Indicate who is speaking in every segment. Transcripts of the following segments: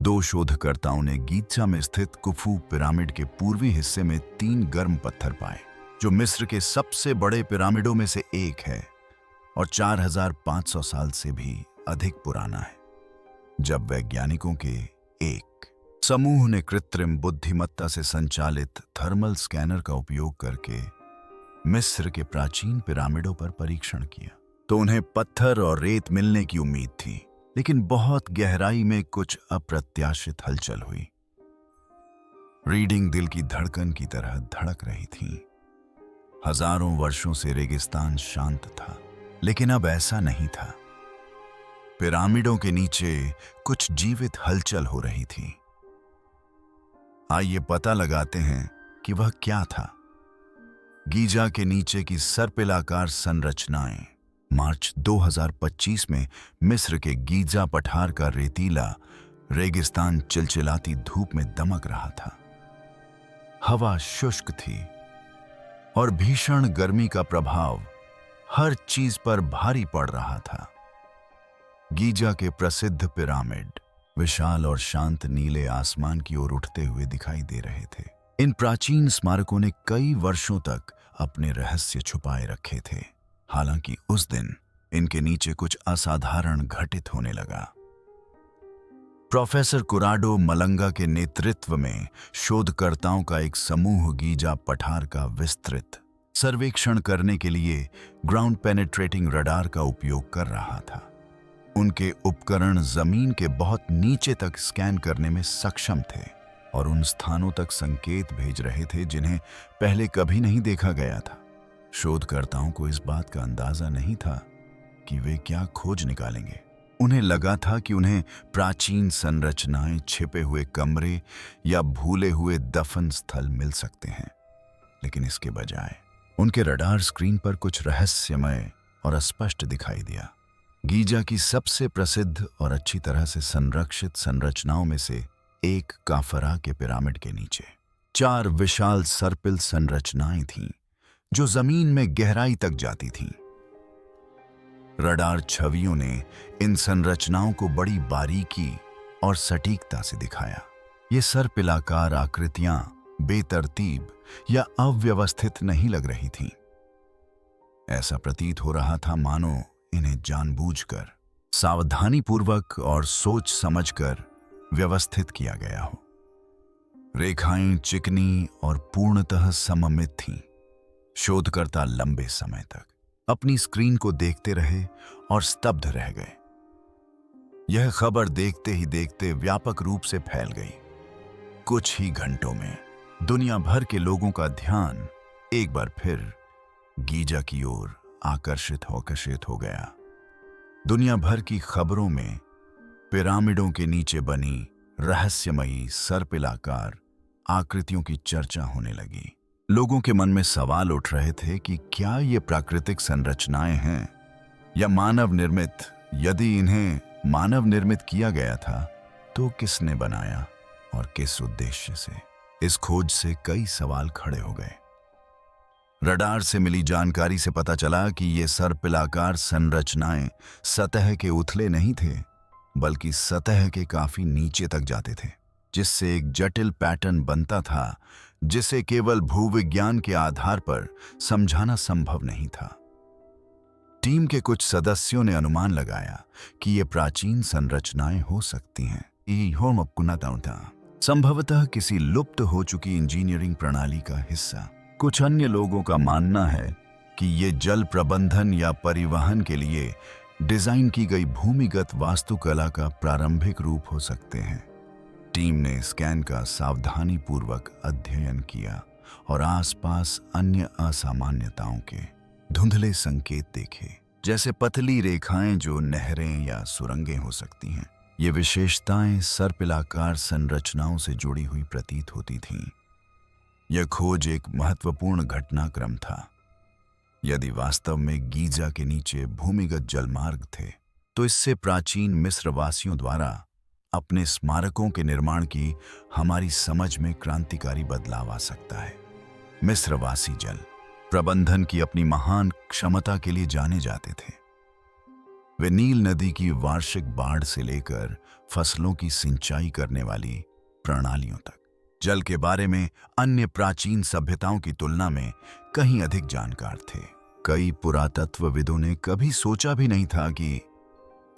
Speaker 1: दो शोधकर्ताओं ने गीज़ा में स्थित कुफू पिरामिड के पूर्वी हिस्से में 3 गर्म पत्थर पाए, जो मिस्र के सबसे बड़े पिरामिडों में से एक है और 4500 साल से भी अधिक पुराना है। जब वैज्ञानिकों के एक समूह ने कृत्रिम बुद्धिमत्ता से संचालित थर्मल स्कैनर का उपयोग करके मिस्र के प्राचीन पिरामिडों पर परीक्षण किया, तो उन्हें पत्थर और रेत मिलने की उम्मीद थी, लेकिन बहुत गहराई में कुछ अप्रत्याशित हलचल हुई। रीडिंग दिल की धड़कन की तरह धड़क रही थी। हजारों वर्षों से रेगिस्तान शांत था, लेकिन अब ऐसा नहीं था। पिरामिडों के नीचे कुछ जीवित हलचल हो रही थी। आइए पता लगाते हैं कि वह क्या था। गीज़ा के नीचे की सर्पिलाकार संरचनाएं। मार्च 2025 में मिस्र के गीज़ा पठार का रेतीला रेगिस्तान चिलचिलाती धूप में दमक रहा था। हवा शुष्क थी और भीषण गर्मी का प्रभाव हर चीज पर भारी पड़ रहा था। गीज़ा के प्रसिद्ध पिरामिड विशाल और शांत नीले आसमान की ओर उठते हुए दिखाई दे रहे थे। इन प्राचीन स्मारकों ने कई वर्षों तक अपने रहस्य छुपाए रखे थे, हालांकि उस दिन इनके नीचे कुछ असाधारण घटित होने लगा। प्रोफेसर कुराडो मलंगा के नेतृत्व में शोधकर्ताओं का एक समूह गीज़ा पठार का विस्तृत सर्वेक्षण करने के लिए ग्राउंड पेनेट्रेटिंग रडार का उपयोग कर रहा था। उनके उपकरण जमीन के बहुत नीचे तक स्कैन करने में सक्षम थे और उन स्थानों तक संकेत भेज रहे थे जिन्हें पहले कभी नहीं देखा गया था। शोधकर्ताओं को इस बात का अंदाजा नहीं था कि वे क्या खोज निकालेंगे। उन्हें लगा था कि उन्हें प्राचीन संरचनाएं, छिपे हुए कमरे या भूले हुए दफन स्थल मिल सकते हैं, लेकिन इसके बजाय उनके रडार स्क्रीन पर कुछ रहस्यमय और अस्पष्ट दिखाई दिया। गीज़ा की सबसे प्रसिद्ध और अच्छी तरह से संरक्षित संरचनाओं में से एक काफरा के पिरामिड के नीचे 4 विशाल सर्पिल संरचनाएं थीं, जो जमीन में गहराई तक जाती थीं। रडार छवियों ने इन संरचनाओं को बड़ी बारीकी और सटीकता से दिखाया। ये सर्पिलाकार आकृतियां बेतरतीब या अव्यवस्थित नहीं लग रही थीं। ऐसा प्रतीत हो रहा था मानो इन्हें जानबूझकर, सावधानीपूर्वक और सोच समझकर व्यवस्थित किया गया हो। रेखाएं चिकनी और पूर्णतः सममित थीं। शोधकर्ता लंबे समय तक अपनी स्क्रीन को देखते रहे और स्तब्ध रह गए। यह खबर देखते ही देखते व्यापक रूप से फैल गई। कुछ ही घंटों में दुनिया भर के लोगों का ध्यान एक बार फिर गीज़ा की ओर आकर्षित हो गया। दुनिया भर की खबरों में पिरामिडों के नीचे बनी रहस्यमयी सर्पिलाकार आकृतियों की चर्चा होने लगी। लोगों के मन में सवाल उठ रहे थे कि क्या ये प्राकृतिक संरचनाएं हैं या मानव निर्मित? यदि इन्हें मानव निर्मित किया गया था तो किसने बनाया और किस उद्देश्य से? इस खोज से कई सवाल खड़े हो गए। रडार से मिली जानकारी से पता चला कि ये सर्पिलाकार संरचनाएं सतह के उथले नहीं थे, बल्कि सतह के काफी नीचे तक जाते थे, जिससे एक जटिल पैटर्न बनता था जिसे केवल भूविज्ञान के आधार पर समझाना संभव नहीं था। टीम के कुछ सदस्यों ने अनुमान लगाया कि ये प्राचीन संरचनाएं हो सकती हैं, संभवतः किसी लुप्त हो चुकी इंजीनियरिंग प्रणाली का हिस्सा। कुछ अन्य लोगों का मानना है कि ये जल प्रबंधन या परिवहन के लिए डिजाइन की गई भूमिगत वास्तुकला का प्रारंभिक रूप हो सकते हैं। टीम ने स्कैन का सावधानीपूर्वक अध्ययन किया और आसपास अन्य असामान्यताओं के धुंधले संकेत देखे, जैसे पतली रेखाएं जो नहरें या सुरंगें हो सकती हैं। ये विशेषताएं सर्पिलाकार संरचनाओं से जुड़ी हुई प्रतीत होती थीं। यह खोज एक महत्वपूर्ण घटनाक्रम था। यदि वास्तव में गीज़ा के नीचे भूमिगत जलमार्ग थे, तो इससे प्राचीन मिस्रवासियों द्वारा अपने स्मारकों के निर्माण की हमारी समझ में क्रांतिकारी बदलाव आ सकता है। मिस्रवासी जल प्रबंधन की अपनी महान क्षमता के लिए जाने जाते थे। वे नील नदी की वार्षिक बाढ़ से लेकर फसलों की सिंचाई करने वाली प्रणालियों तक जल के बारे में अन्य प्राचीन सभ्यताओं की तुलना में कहीं अधिक जानकार थे। कई पुरातत्वविदों ने कभी सोचा भी नहीं था कि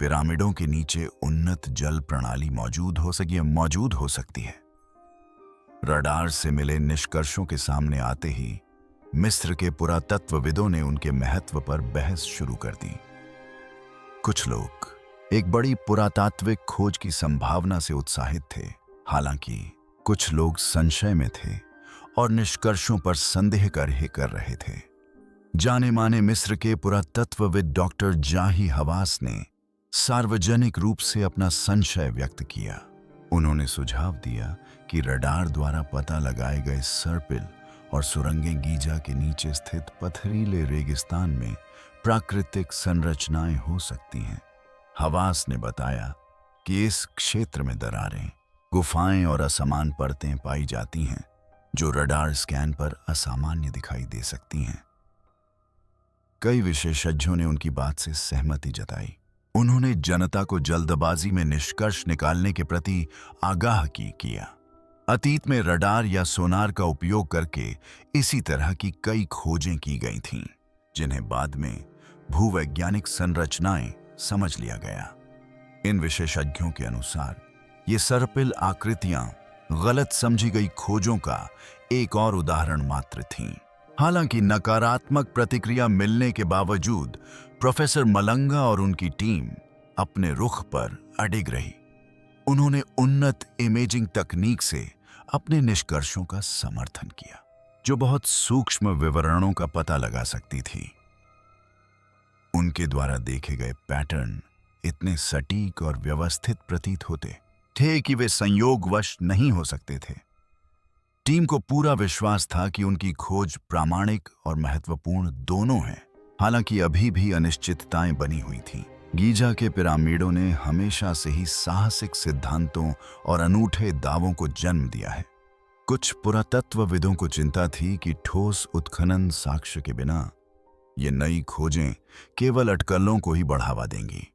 Speaker 1: पिरामिडों के नीचे उन्नत जल प्रणाली मौजूद हो सकती है। रडार से मिले निष्कर्षों के सामने आते ही मिस्र के पुरातत्वविदों ने उनके महत्व पर बहस शुरू कर दी। कुछ लोग एक बड़ी पुरातात्विक खोज की संभावना से उत्साहित थे, हालांकि कुछ लोग संशय में थे और निष्कर्षों पर संदेह कर रहे थे। जाने माने मिस्र के पुरातत्वविद डॉक्टर जाही हवास ने सार्वजनिक रूप से अपना संशय व्यक्त किया। उन्होंने सुझाव दिया कि रडार द्वारा पता लगाए गए सर्पिल और सुरंगें गीजा के नीचे स्थित पथरीले रेगिस्तान में प्राकृतिक संरचनाएं हो सकती हैं। हवास ने बताया कि इस क्षेत्र में दरारें, गुफाएं और असमान परतें पाई जाती हैं जो रडार स्कैन पर असामान्य दिखाई दे सकती हैं। कई विशेषज्ञों ने उनकी बात से सहमति जताई। उन्होंने जनता को जल्दबाजी में निष्कर्ष निकालने के प्रति आगाह किया। अतीत में रडार या सोनार का उपयोग करके इसी तरह की कई खोजें की गई थीं, जिन्हें बाद में भूवैज्ञानिक संरचनाएं समझ लिया गया। इन विशेषज्ञों के अनुसार ये सर्पिल आकृतियां गलत समझी गई खोजों का एक और उदाहरण मात्र थीं। हालांकि नकारात्मक प्रतिक्रिया मिलने के बावजूद प्रोफेसर मलंगा और उनकी टीम अपने रुख पर अडिग रही। उन्होंने उन्नत इमेजिंग तकनीक से अपने निष्कर्षों का समर्थन किया, जो बहुत सूक्ष्म विवरणों का पता लगा सकती थी। उनके द्वारा देखे गए पैटर्न इतने सटीक और व्यवस्थित प्रतीत होते थे कि वे संयोगवश नहीं हो सकते थे। टीम को पूरा विश्वास था कि उनकी खोज प्रामाणिक और महत्वपूर्ण दोनों है। हालांकि अभी भी अनिश्चितताएं बनी हुई थीं। गीजा के पिरामिडों ने हमेशा से ही साहसिक सिद्धांतों और अनूठे दावों को जन्म दिया है। कुछ पुरातत्वविदों को चिंता थी कि ठोस उत्खनन साक्ष्य के बिना ये नई खोजें केवल अटकलों को ही बढ़ावा देंगी।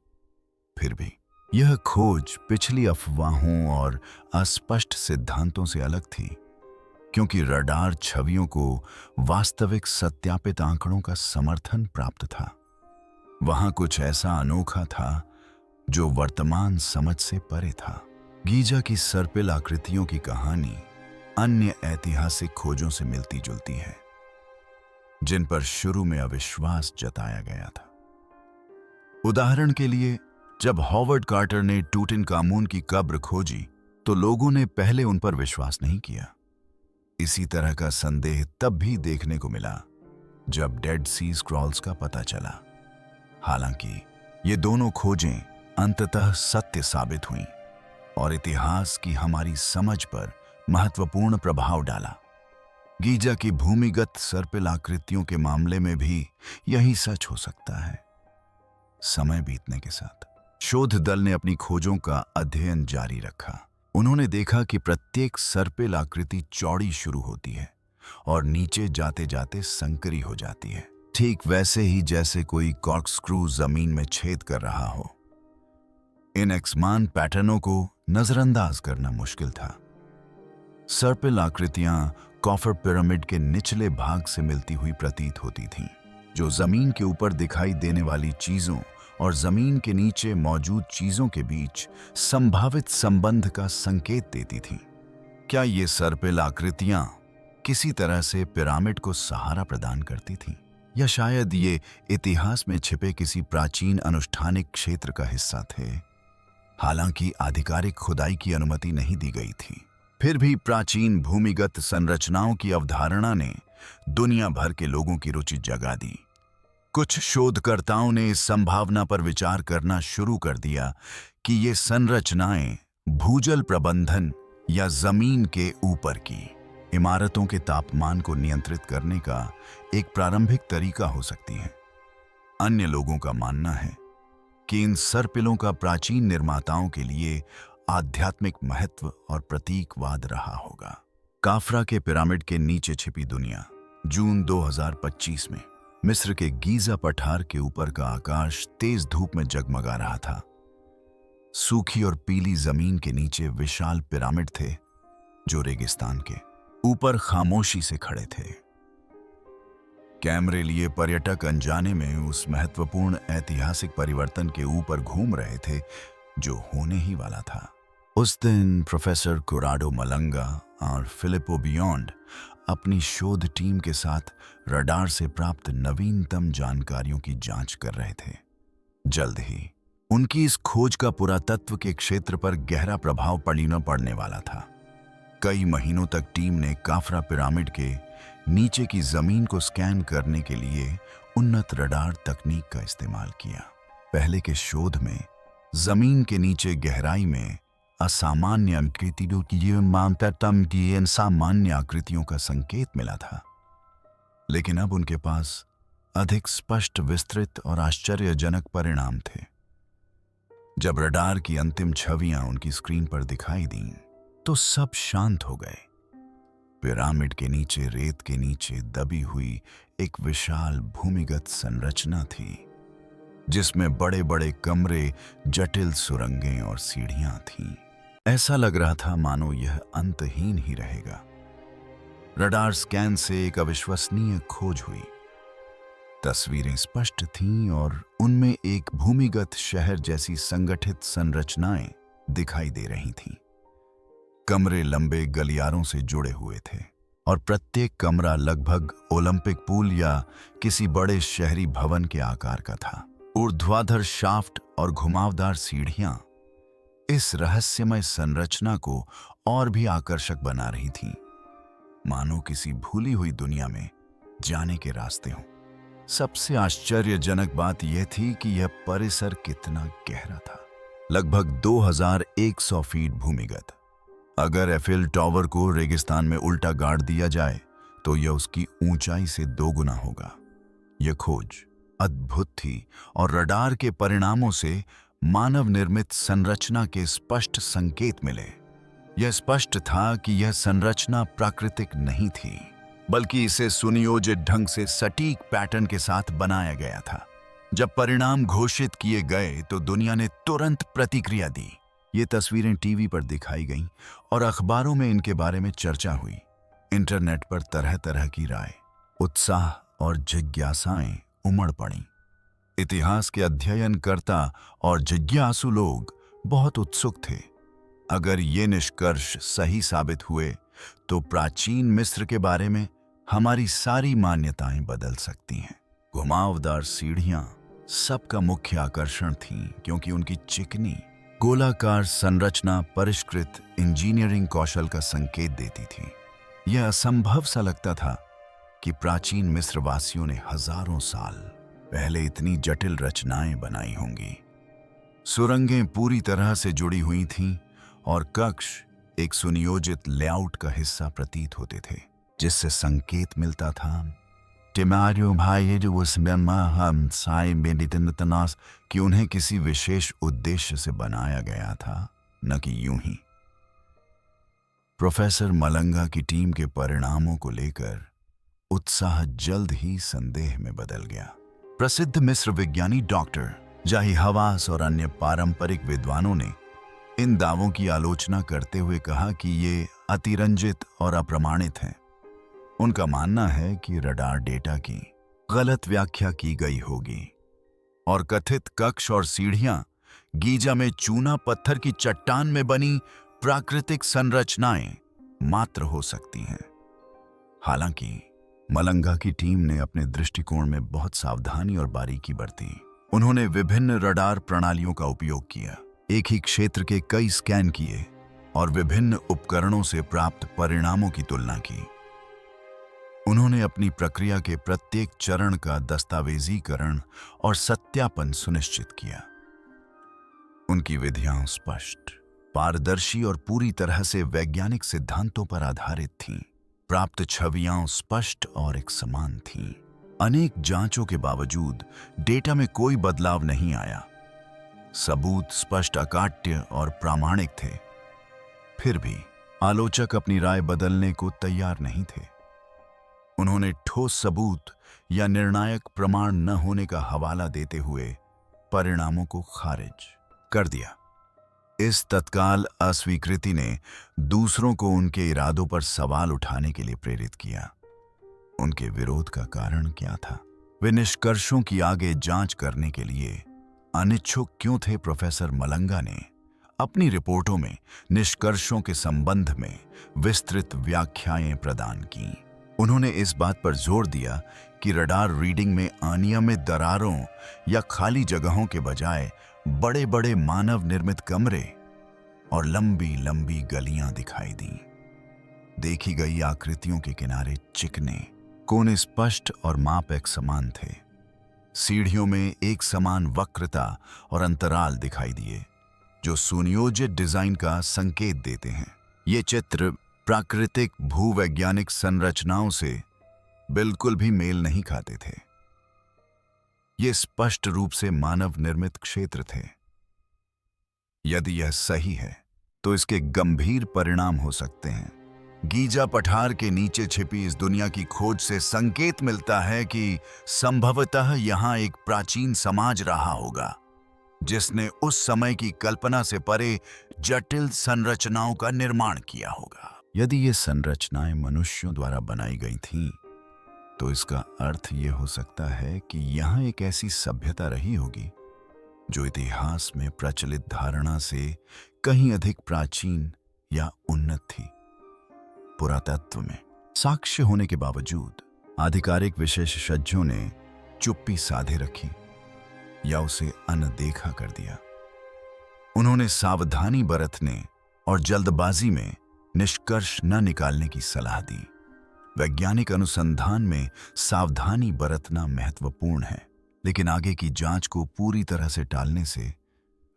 Speaker 1: फिर भी यह खोज पिछली अफवाहों और अस्पष्ट सिद्धांतों से अलग थी, क्योंकि रडार छवियों को वास्तविक सत्यापित आंकड़ों का समर्थन प्राप्त था। वहां कुछ ऐसा अनोखा था जो वर्तमान समझ से परे था। गीजा की सर्पिल आकृतियों की कहानी अन्य ऐतिहासिक खोजों से मिलती जुलती है, जिन पर शुरू में अविश्वास जताया गया था। उदाहरण के लिए, जब हॉवर्ड कार्टर ने टूटनखामुन की कब्र खोजी तो लोगों ने पहले उन पर विश्वास नहीं किया। इसी तरह का संदेह तब भी देखने को मिला जब डेड सी स्क्रॉल्स का पता चला। हालांकि ये दोनों खोजें अंततः सत्य साबित हुईं और इतिहास की हमारी समझ पर महत्वपूर्ण प्रभाव डाला। गीजा की भूमिगत सर्पिल आकृतियों के मामले में भी यही सच हो सकता है। समय बीतने के साथ शोध दल ने अपनी खोजों का अध्ययन जारी रखा। उन्होंने देखा कि प्रत्येक सर्पिल आकृति चौड़ी शुरू होती है और नीचे जाते जाते संकरी हो जाती है, ठीक वैसे ही जैसे कोई कॉर्कस्क्रू जमीन में छेद कर रहा हो। इन एकसमान पैटर्नों को नजरअंदाज करना मुश्किल था। सर्पिल आकृतियां कॉफर पिरामिड के निचले भाग से मिलती हुई प्रतीत होती थीं, जो जमीन के ऊपर दिखाई देने वाली चीजों और जमीन के नीचे मौजूद चीजों के बीच संभावित संबंध का संकेत देती थीं। क्या ये सर्पिल आकृतियां किसी तरह से पिरामिड को सहारा प्रदान करती थीं, या शायद ये इतिहास में छिपे किसी प्राचीन अनुष्ठानिक क्षेत्र का हिस्सा थे? हालांकि आधिकारिक खुदाई की अनुमति नहीं दी गई थी, फिर भी प्राचीन भूमिगत संरचनाओं की अवधारणा ने दुनिया भर के लोगों की रुचि जगा दी। कुछ शोधकर्ताओं ने इस संभावना पर विचार करना शुरू कर दिया कि ये संरचनाएं भूजल प्रबंधन या जमीन के ऊपर की इमारतों के तापमान को नियंत्रित करने का एक प्रारंभिक तरीका हो सकती हैं। अन्य लोगों का मानना है कि इन सर्पिलों का प्राचीन निर्माताओं के लिए आध्यात्मिक महत्व और प्रतीकवाद रहा होगा। काफरा के पिरामिड के नीचे छिपी दुनिया, जून 2025 में। मिस्र के गीजा पठार के ऊपर का आकाश तेज धूप में जगमगा रहा था। सूखी और पीली जमीन के नीचे विशाल पिरामिड थे जो रेगिस्तान के ऊपर खामोशी से खड़े थे। कैमरे लिए पर्यटक अनजाने में उस महत्वपूर्ण ऐतिहासिक परिवर्तन के ऊपर घूम रहे थे जो होने ही वाला था। उस दिन प्रोफेसर कोराडो मलंगा और फिलिपो बियॉन्ड अपनी शोध टीम के साथ रडार से प्राप्त नवीनतम जानकारियों की जांच कर रहे थे। जल्द ही उनकी इस खोज का पुरातत्व के क्षेत्र पर गहरा प्रभाव पड़ने वाला था। कई महीनों तक टीम ने काफरा पिरामिड के नीचे की जमीन को स्कैन करने के लिए उन्नत रडार तकनीक का इस्तेमाल किया। पहले के शोध में जमीन के नीचे गहराई में असामान्य आकृतियों का संकेत मिला था, लेकिन अब उनके पास अधिक स्पष्ट, विस्तृत और आश्चर्यजनक परिणाम थे। जब रडार की अंतिम छवियां उनकी स्क्रीन पर दिखाई दीं, तो सब शांत हो गए। पिरामिड के नीचे, रेत के नीचे दबी हुई एक विशाल भूमिगत संरचना थी, जिसमें बड़े बड़े कमरे, जटिल सुरंगें और सीढ़ियां थीं। ऐसा लग रहा था मानो यह अंतहीन ही रहेगा। रडार स्कैन से एक अविश्वसनीय खोज हुई। तस्वीरें स्पष्ट थीं और उनमें एक भूमिगत शहर जैसी संगठित संरचनाएं दिखाई दे रही थीं। कमरे लंबे गलियारों से जुड़े हुए थे और प्रत्येक कमरा लगभग ओलंपिक पूल या किसी बड़े शहरी भवन के आकार का था। ऊर्ध्वाधर शाफ्ट और घुमावदार सीढ़ियां इस रहस्यमय संरचना को और भी आकर्षक बना रही थीं, मानो किसी भूली हुई दुनिया में जाने के रास्ते हों। सबसे आश्चर्यजनक बात यह थी कि यह परिसर कितना गहरा था, लगभग 2100 फीट भूमिगत। अगर एफिल टावर को रेगिस्तान में उल्टा गाड़ दिया जाए तो यह उसकी ऊंचाई से 2 गुना होगा। यह खोज अद्भुत थी और रडार के परिणामों से मानव निर्मित संरचना के स्पष्ट संकेत मिले। यह स्पष्ट था कि यह संरचना प्राकृतिक नहीं थी, बल्कि इसे सुनियोजित ढंग से सटीक पैटर्न के साथ बनाया गया था। जब परिणाम घोषित किए गए तो दुनिया ने तुरंत प्रतिक्रिया दी। ये तस्वीरें टीवी पर दिखाई गईं और अखबारों में इनके बारे में चर्चा हुई। इंटरनेट पर तरह तरह की राय, उत्साह और जिज्ञासाएं उमड़ पड़ीं। इतिहास के अध्ययनकर्ता और जिज्ञासु लोग बहुत उत्सुक थे। अगर ये निष्कर्ष सही साबित हुए तो प्राचीन मिस्र के बारे में हमारी सारी मान्यताएं बदल सकती हैं। घुमावदार सीढ़ियां सबका मुख्य आकर्षण थीं, क्योंकि उनकी चिकनी गोलाकार संरचना परिष्कृत इंजीनियरिंग कौशल का संकेत देती थी। यह असंभव सा लगता था कि प्राचीन मिस्र वासियों ने हजारों साल पहले इतनी जटिल रचनाएं बनाई होंगी। सुरंगें पूरी तरह से जुड़ी हुई थीं और कक्ष एक सुनियोजित लेआउट का हिस्सा प्रतीत होते थे, जिससे संकेत मिलता था कि उन्हें किसी विशेष उद्देश्य से बनाया गया था, न कि यूं ही। प्रोफेसर मलंगा की टीम के परिणामों को लेकर उत्साह जल्द ही संदेह में बदल गया। प्रसिद्ध मिस्र विज्ञानी डॉक्टर जाही हवास और अन्य पारंपरिक विद्वानों ने इन दावों की आलोचना करते हुए कहा कि ये अतिरंजित और अप्रमाणित हैं। उनका मानना है कि रडार डेटा की गलत व्याख्या की गई होगी और कथित कक्ष और सीढ़ियां गीजा में चूना पत्थर की चट्टान में बनी प्राकृतिक संरचनाएं मात्र हो सकती हैं। हालांकि मलंगा की टीम ने अपने दृष्टिकोण में बहुत सावधानी और बारीकी बरती। उन्होंने विभिन्न रडार प्रणालियों का उपयोग किया, एक ही क्षेत्र के कई स्कैन किए और विभिन्न उपकरणों से प्राप्त परिणामों की तुलना की। उन्होंने अपनी प्रक्रिया के प्रत्येक चरण का दस्तावेजीकरण और सत्यापन सुनिश्चित किया। उनकी विधियां स्पष्ट, पारदर्शी और पूरी तरह से वैज्ञानिक सिद्धांतों पर आधारित थीं। प्राप्त छवियां स्पष्ट और एक समान थीं। अनेक जांचों के बावजूद डेटा में कोई बदलाव नहीं आया। सबूत स्पष्ट, अकाट्य और प्रामाणिक थे। फिर भी आलोचक अपनी राय बदलने को तैयार नहीं थे। उन्होंने ठोस सबूत या निर्णायक प्रमाण न होने का हवाला देते हुए परिणामों को खारिज कर दिया। इस तत्काल अस्वीकृति ने दूसरों को उनके इरादों पर सवाल उठाने के लिए प्रेरित किया। उनके विरोध का कारण क्या था? वे निष्कर्षों की आगे जांच करने के लिए अनिच्छुक क्यों थे? प्रोफेसर मलंगा ने अपनी रिपोर्टों में निष्कर्षों के संबंध में विस्तृत व्याख्याएं प्रदान की। उन्होंने इस बात पर जोर दिया कि रडार रीडिंग में अनियमित दरारों या खाली जगहों के बजाय बड़े बड़े मानव निर्मित कमरे और लंबी लंबी गलियां दिखाई दी। देखी गई आकृतियों के किनारे चिकने कोने स्पष्ट और माप एक समान थे। सीढ़ियों में एक समान वक्रता और अंतराल दिखाई दिए जो सुनियोजित डिजाइन का संकेत देते हैं। ये चित्र प्राकृतिक भूवैज्ञानिक संरचनाओं से बिल्कुल भी मेल नहीं खाते थे। ये स्पष्ट रूप से मानव निर्मित क्षेत्र थे। यदि यह सही है तो इसके गंभीर परिणाम हो सकते हैं। गीजा पठार के नीचे छिपी इस दुनिया की खोज से संकेत मिलता है कि संभवतः यहां एक प्राचीन समाज रहा होगा जिसने उस समय की कल्पना से परे जटिल संरचनाओं का निर्माण किया होगा। यदि ये संरचनाएं मनुष्यों द्वारा बनाई गई थीं, तो इसका अर्थ ये हो सकता है कि यहाँ एक ऐसी सभ्यता रही होगी जो इतिहास में प्रचलित धारणा से कहीं अधिक प्राचीन या उन्नत थी। पुरातत्व में साक्ष्य होने के बावजूद आधिकारिक विशेषज्ञों ने चुप्पी साधे रखी या उसे अनदेखा कर दिया। उन्होंने सावधानी बरतने और जल्दबाजी में निष्कर्ष न निकालने की सलाह दी। वैज्ञानिक अनुसंधान में सावधानी बरतना महत्वपूर्ण है, लेकिन आगे की जांच को पूरी तरह से टालने से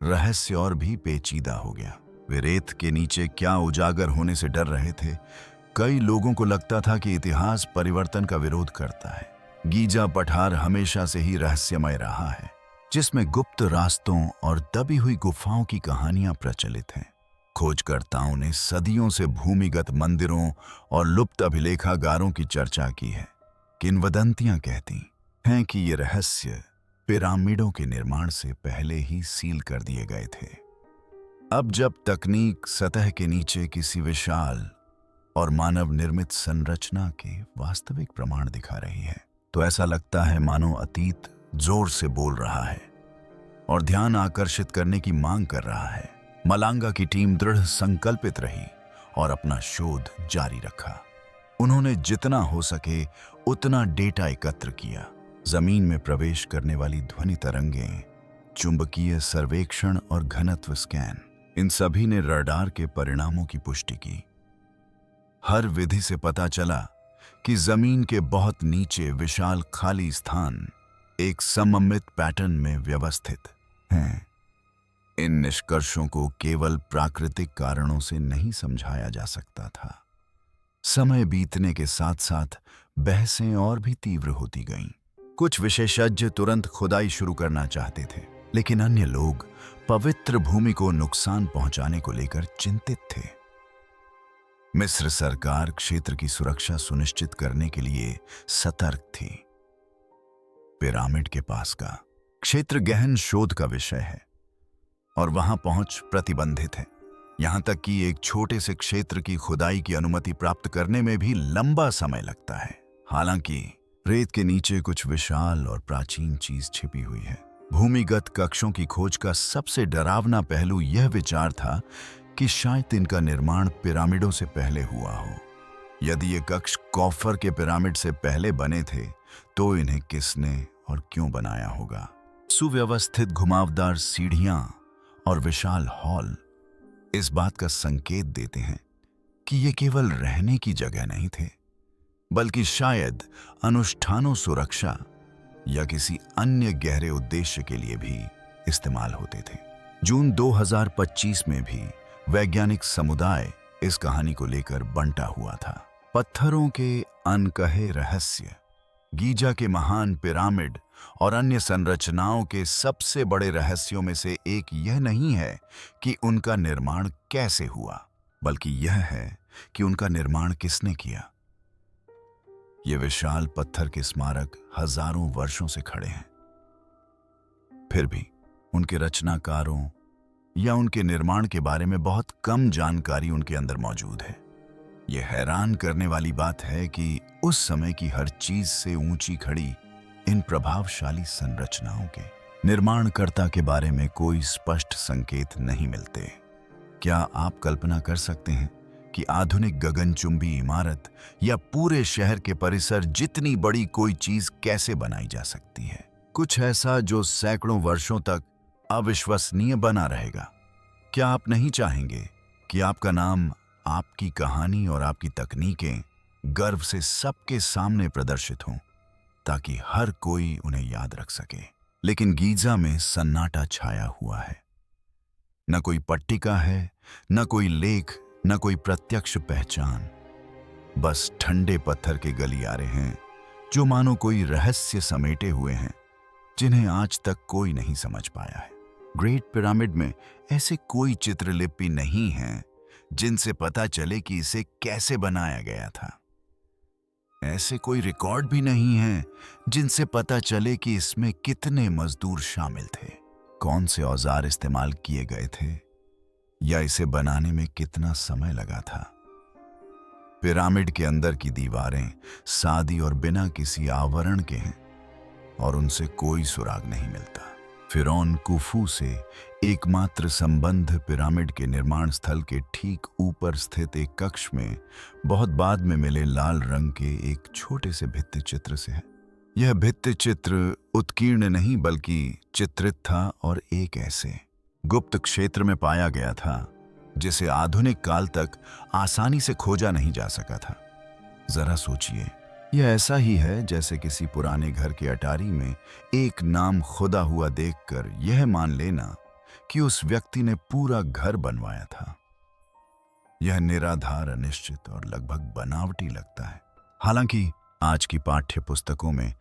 Speaker 1: रहस्य और भी पेचीदा हो गया। वे रेत के नीचे क्या उजागर होने से डर रहे थे। कई लोगों को लगता था कि इतिहास परिवर्तन का विरोध करता है। गीजा पठार हमेशा से ही रहस्यमय रहा है, जिसमें गुप्त रास्तों और दबी हुई गुफाओं की कहानियां प्रचलित हैं। खोजकर्ताओं ने सदियों से भूमिगत मंदिरों और लुप्त अभिलेखागारों की चर्चा की है। किंवदंतियां कहती हैं कि ये रहस्य पिरामिडों के निर्माण से पहले ही सील कर दिए गए थे। अब जब तकनीक सतह के नीचे किसी विशाल और मानव निर्मित संरचना के वास्तविक प्रमाण दिखा रही है, तो ऐसा लगता है मानो अतीत जोर से बोल रहा है और ध्यान आकर्षित करने की मांग कर रहा है। मलांगा की टीम दृढ़ संकल्पित रही और अपना शोध जारी रखा। उन्होंने जितना हो सके उतना डेटा एकत्र किया। जमीन में प्रवेश करने वाली ध्वनि तरंगें, चुंबकीय सर्वेक्षण और घनत्व स्कैन, इन सभी ने रडार के परिणामों की पुष्टि की। हर विधि से पता चला कि जमीन के बहुत नीचे विशाल खाली स्थान एक सममित पैटर्न में व्यवस्थित हैं। इन निष्कर्षों को केवल प्राकृतिक कारणों से नहीं समझाया जा सकता था। समय बीतने के साथ साथ बहसें और भी तीव्र होती गईं। कुछ विशेषज्ञ तुरंत खुदाई शुरू करना चाहते थे, लेकिन अन्य लोग पवित्र भूमि को नुकसान पहुंचाने को लेकर चिंतित थे। मिस्र सरकार क्षेत्र की सुरक्षा सुनिश्चित करने के लिए सतर्क थी। पिरामिड के पास का क्षेत्र गहन शोध का विषय है और वहां पहुंच प्रतिबंधित है। यहां तक कि एक छोटे से क्षेत्र की खुदाई की अनुमति प्राप्त करने में भी लंबा समय लगता है। हालांकि रेत के नीचे कुछ विशाल और प्राचीन चीज छिपी हुई है। भूमिगत कक्षों की खोज का सबसे डरावना पहलू यह विचार था कि शायद इनका निर्माण पिरामिडों से पहले हुआ हो। यदि ये कक्ष कॉफर के पिरामिड से पहले बने थे, तो इन्हें किसने और क्यों बनाया होगा? सुव्यवस्थित घुमावदार सीढ़ियां और विशाल हॉल इस बात का संकेत देते हैं कि ये केवल रहने की जगह नहीं थे, बल्कि शायद अनुष्ठानों, सुरक्षा या किसी अन्य गहरे उद्देश्य के लिए भी इस्तेमाल होते थे। जून 2025 में भी वैज्ञानिक समुदाय इस कहानी को लेकर बंटा हुआ था। पत्थरों के अनकहे रहस्य, गीजा के महान पिरामिड और अन्य संरचनाओं के सबसे बड़े रहस्यों में से एक यह नहीं है कि उनका निर्माण कैसे हुआ, बल्कि यह है कि उनका निर्माण किसने किया। ये विशाल पत्थर के स्मारक हजारों वर्षों से खड़े हैं, फिर भी उनके रचनाकारों या उनके निर्माण के बारे में बहुत कम जानकारी उनके अंदर मौजूद है। यह हैरान करने वाली बात है कि उस समय की हर चीज से ऊंची खड़ी इन प्रभावशाली संरचनाओं के निर्माणकर्ता के बारे में कोई स्पष्ट संकेत नहीं मिलते। क्या आप कल्पना कर सकते हैं कि आधुनिक गगनचुंबी इमारत या पूरे शहर के परिसर जितनी बड़ी कोई चीज कैसे बनाई जा सकती है? कुछ ऐसा जो सैकड़ों वर्षों तक अविश्वसनीय बना रहेगा। क्या आप नहीं चाहेंगे कि आपका नाम, आपकी कहानी और आपकी तकनीकें गर्व से सबके सामने प्रदर्शित हों, ताकि हर कोई उन्हें याद रख सके? लेकिन गीजा में सन्नाटा छाया हुआ है। न कोई पट्टिका है, न कोई लेख, न कोई प्रत्यक्ष पहचान। बस ठंडे पत्थर के गलियारे हैं जो मानो कोई रहस्य समेटे हुए हैं, जिन्हें आज तक कोई नहीं समझ पाया है। ग्रेट पिरामिड में ऐसे कोई चित्रलिपि नहीं है जिनसे पता चले कि इसे कैसे बनाया गया था। ऐसे कोई रिकॉर्ड भी नहीं है जिनसे पता चले कि इसमें कितने मजदूर शामिल थे, कौन से औजार इस्तेमाल किए गए थे, या इसे बनाने में कितना समय लगा था। पिरामिड के अंदर की दीवारें सादी और बिना किसी आवरण के हैं और उनसे कोई सुराग नहीं मिलता। फिरौन कुफू से एकमात्र संबंध पिरामिड के निर्माण स्थल के ठीक ऊपर स्थित एक कक्ष में बहुत बाद में मिले लाल रंग के एक छोटे से भित्ति चित्र से है। यह भित्ति चित्र उत्कीर्ण नहीं बल्कि चित्रित था और एक ऐसे गुप्त क्षेत्र में पाया गया था जिसे आधुनिक काल तक आसानी से खोजा नहीं जा सका था। जरा सोचिए, यह ऐसा ही है जैसे किसी पुराने घर के अटारी में एक नाम खुदा हुआ देखकर यह मान लेना कि उस व्यक्ति ने पूरा घर बनवाया था। यह निराधार, अनिश्चित और लगभग बनावटी लगता है। हालांकि आज की पाठ्य पुस्तकों में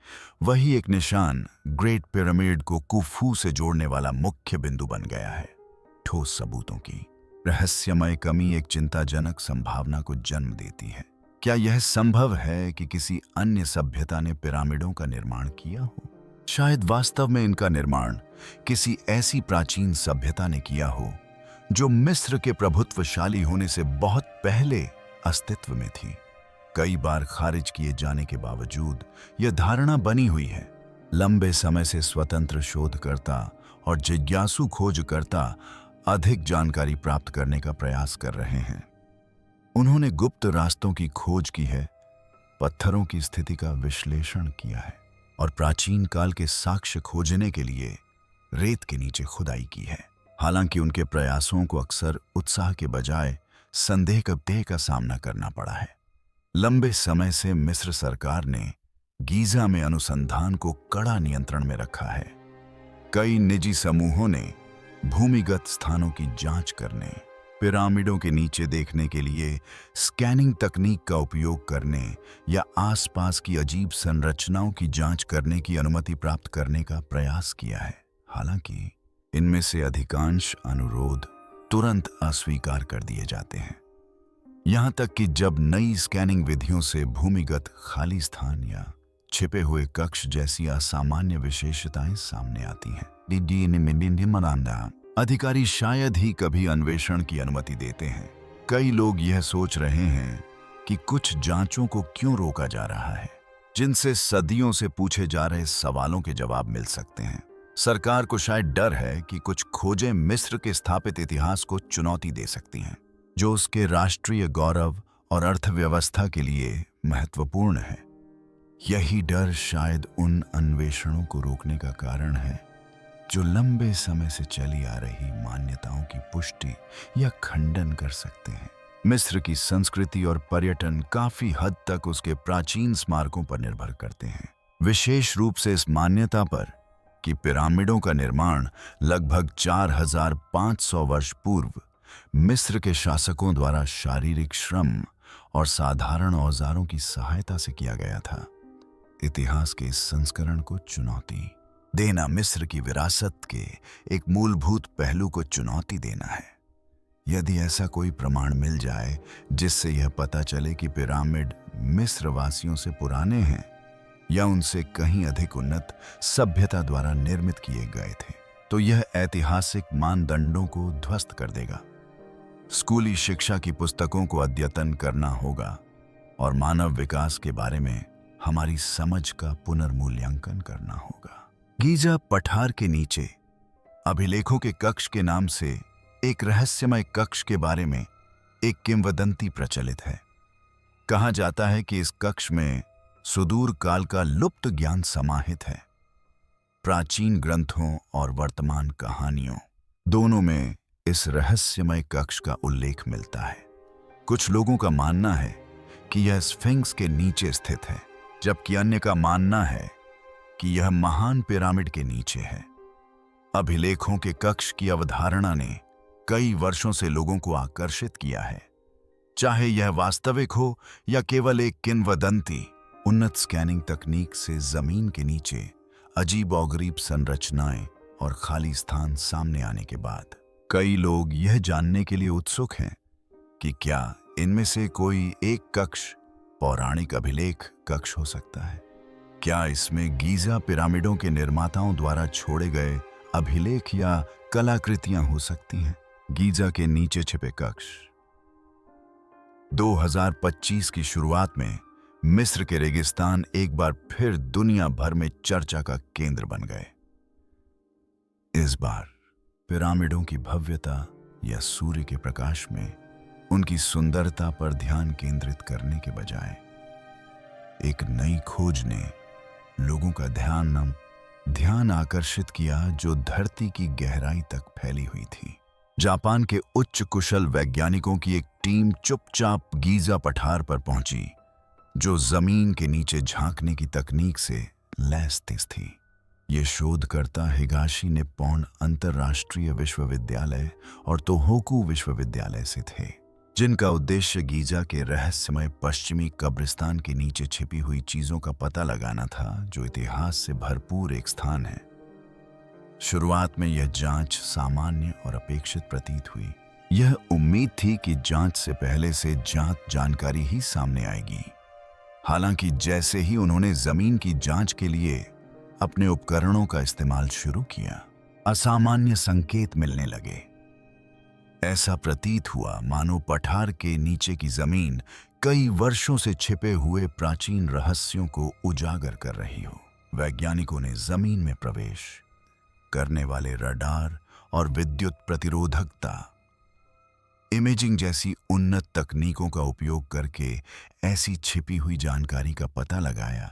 Speaker 1: वही एक निशान ग्रेट पिरामिड को कुफू से जोड़ने वाला मुख्य बिंदु बन गया है। ठोस सबूतों की रहस्यमय कमी एक चिंताजनक संभावना को जन्म देती है। क्या यह संभव है कि किसी अन्य सभ्यता ने पिरामिडों का निर्माण किया हो? शायद वास्तव में इनका निर्माण किसी ऐसी प्राचीन सभ्यता ने किया हो जो मिस्र के प्रभुत्वशाली होने से बहुत पहले अस्तित्व में थी। कई बार खारिज किए जाने के बावजूद यह धारणा बनी हुई है। लंबे समय से स्वतंत्र शोधकर्ता और जिज्ञासु खोजकर्ता अधिक जानकारी प्राप्त करने का प्रयास कर रहे हैं। उन्होंने गुप्त रास्तों की खोज की है, पत्थरों की स्थिति का विश्लेषण किया है और प्राचीन काल के साक्ष्य खोजने के लिए रेत के नीचे खुदाई की है। हालांकि उनके प्रयासों को अक्सर उत्साह के बजाय संदेह का सामना करना पड़ा है। लंबे समय से मिस्र सरकार ने गीजा में अनुसंधान को कड़ा नियंत्रण में रखा है। कई निजी समूहों ने भूमिगत स्थानों की जांच करने, पिरामिडों के नीचे देखने के लिए स्कैनिंग तकनीक का उपयोग करने या आसपास की अजीब संरचनाओं की जांच करने की अनुमति प्राप्त करने का प्रयास किया है। हालांकि इनमें से अधिकांश अनुरोध तुरंत अस्वीकार कर दिए जाते हैं, यहां तक कि जब नई स्कैनिंग विधियों से भूमिगत खाली स्थान या छिपे हुए कक्ष जैसी असामान्य विशेषताएं सामने आती हैं। अधिकारी शायद ही कभी अन्वेषण की अनुमति देते हैं। कई लोग यह सोच रहे हैं कि कुछ जांचों को क्यों रोका जा रहा है, जिनसे सदियों से पूछे जा रहे सवालों के जवाब मिल सकते हैं। सरकार को शायद डर है कि कुछ खोजें मिस्र के स्थापित इतिहास को चुनौती दे सकती हैं, जो उसके राष्ट्रीय गौरव और अर्थव्यवस्था के लिए महत्वपूर्ण है। यही डर शायद उन अन्वेषणों को रोकने का कारण है जो लंबे समय से चली आ रही मान्यताओं की पुष्टि या खंडन कर सकते हैं। मिस्र की संस्कृति और पर्यटन काफी हद तक उसके प्राचीन स्मारकों पर निर्भर करते हैं, विशेष रूप से इस मान्यता पर कि पिरामिडों का निर्माण लगभग 4500 वर्ष पूर्व मिस्र के शासकों द्वारा शारीरिक श्रम और साधारण औजारों की सहायता से किया गया था। इतिहास के इस संस्करण को चुनौती देना मिस्र की विरासत के एक मूलभूत पहलू को चुनौती देना है। यदि ऐसा कोई प्रमाण मिल जाए जिससे यह पता चले कि पिरामिड मिस्र वासियों से पुराने हैं या उनसे कहीं अधिक उन्नत सभ्यता द्वारा निर्मित किए गए थे, तो यह ऐतिहासिक मानदंडों को ध्वस्त कर देगा। स्कूली शिक्षा की पुस्तकों को अद्यतन करना होगा और मानव विकास के बारे में हमारी समझ का पुनर्मूल्यांकन करना होगा। गीजा पठार के नीचे अभिलेखों के कक्ष के नाम से एक रहस्यमय कक्ष के बारे में एक किंवदंती प्रचलित है। कहा जाता है कि इस कक्ष में सुदूर काल का लुप्त ज्ञान समाहित है। प्राचीन ग्रंथों और वर्तमान कहानियों दोनों में इस रहस्यमय कक्ष का उल्लेख मिलता है। कुछ लोगों का मानना है कि यह स्फिंक्स के नीचे स्थित है, जबकि अन्य का मानना है कि यह महान पिरामिड के नीचे है। अभिलेखों के कक्ष की अवधारणा ने कई वर्षों से लोगों को आकर्षित किया है, चाहे यह वास्तविक हो या केवल एक किंवदंती। उन्नत स्कैनिंग तकनीक से जमीन के नीचे अजीबोगरीब संरचनाएं और खाली स्थान सामने आने के बाद कई लोग यह जानने के लिए उत्सुक हैं कि क्या इनमें से कोई एक कक्ष पौराणिक अभिलेख कक्ष हो सकता है। क्या इसमें गीजा पिरामिडों के निर्माताओं द्वारा छोड़े गए अभिलेख या कलाकृतियां हो सकती हैं। गीजा के नीचे छिपे कक्ष 2025 की शुरुआत में मिस्र के रेगिस्तान एक बार फिर दुनिया भर में चर्चा का केंद्र बन गए। इस बार पिरामिडों की भव्यता या सूर्य के प्रकाश में उनकी सुंदरता पर ध्यान केंद्रित करने के बजाय एक नई खोज ने लोगों का ध्यान आकर्षित किया जो धरती की गहराई तक फैली हुई थी। जापान के उच्च कुशल वैज्ञानिकों की एक टीम चुपचाप गीजा पठार पर पहुंची, जो जमीन के नीचे झांकने की तकनीक से लैस थी। ये शोधकर्ता हिगाशी निप्पॉन अंतर्राष्ट्रीय विश्वविद्यालय और तोहोकू विश्वविद्यालय से थे, जिनका उद्देश्य गीजा के रहस्यमय पश्चिमी कब्रिस्तान के नीचे छिपी हुई चीजों का पता लगाना था, जो इतिहास से भरपूर एक स्थान है। शुरुआत में यह जांच सामान्य और अपेक्षित प्रतीत हुई। यह उम्मीद थी कि जांच से पहले से ज्ञात जानकारी ही सामने आएगी। हालांकि जैसे ही उन्होंने जमीन की जांच के लिए अपने उपकरणों का इस्तेमाल शुरू किया, असामान्य संकेत मिलने लगे। ऐसा प्रतीत हुआ मानो पठार के नीचे की जमीन कई वर्षों से छिपे हुए प्राचीन रहस्यों को उजागर कर रही हो। वैज्ञानिकों ने जमीन में प्रवेश करने वाले रडार और विद्युत प्रतिरोधकता इमेजिंग जैसी उन्नत तकनीकों का उपयोग करके ऐसी छिपी हुई जानकारी का पता लगाया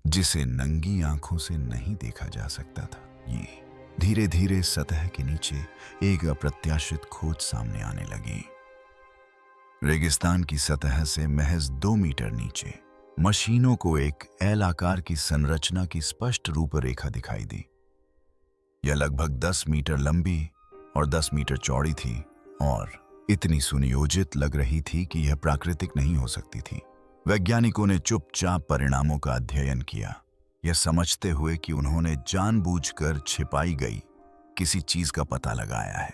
Speaker 1: जिसे नंगी आंखों से नहीं देखा जा सकता था। ये धीरे धीरे सतह के नीचे एक अप्रत्याशित खोज सामने आने लगी। रेगिस्तान की सतह से महज 2 मीटर नीचे मशीनों को एक एल आकार की संरचना की स्पष्ट रूपरेखा दिखाई दी। यह लगभग 10 मीटर लंबी और 10 मीटर चौड़ी थी और इतनी सुनियोजित लग रही थी कि यह प्राकृतिक नहीं हो सकती थी। वैज्ञानिकों ने चुपचाप परिणामों का अध्ययन किया, यह समझते हुए कि उन्होंने जानबूझकर छिपाई गई किसी चीज का पता लगाया है।